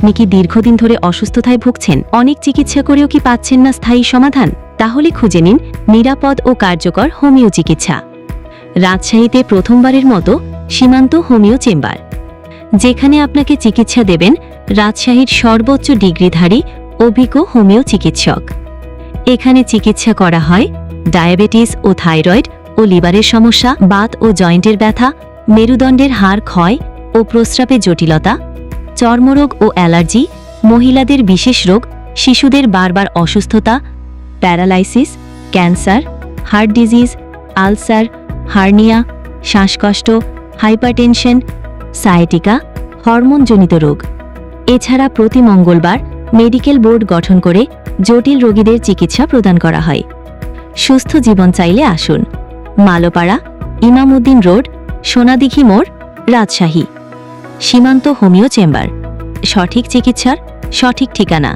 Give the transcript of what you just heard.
আপনি কি দীর্ঘদিন ধরে অসুস্থতায় ভুগছেন? অনেক চিকিৎসা করেও কি পাচ্ছেন না স্থায়ী সমাধান? তাহলে খুঁজে নিন নিরাপদ ও কার্যকর হোমিও চিকিৎসা। রাজশাহীতে প্রথমবারের মতো সীমান্ত হোমিও চেম্বার, যেখানে আপনাকে চিকিৎসা দেবেন রাজশাহীর সর্বোচ্চ ডিগ্রিধারী অভিজ্ঞ হোমিও চিকিৎসক। এখানে চিকিৎসা করা হয় ডায়াবেটিস ও থাইরয়েড ও লিভারের সমস্যা, বাত ও জয়েন্টের ব্যথা, মেরুদণ্ডের হাড় ক্ষয় ও প্রস্রাবের জটিলতা, চর্মরোগ ও অ্যালার্জি, মহিলাদের বিশেষ রোগ, শিশুদের বারবার অসুস্থতা, paralysis, cancer, heart disease, ulcer, hernia, শ্বাসকষ্ট, হাইপারটেনশন, সায়াটিকা, হরমোনজনিত রোগ। এছাড়া প্রতি মঙ্গলবার মেডিকেল বোর্ড গঠন করে জটিল রোগীদের চিকিৎসা প্রদান করা হয়। সুস্থ জীবন চাইলে আসুন মালোপাড়া, ইমামউদ্দিন রোড, সোনাদিঘি মোড়, রাজশাহী। সীমান্ত হোমিও চেম্বার, সঠিক চিকিৎসার সঠিক ঠিকানা।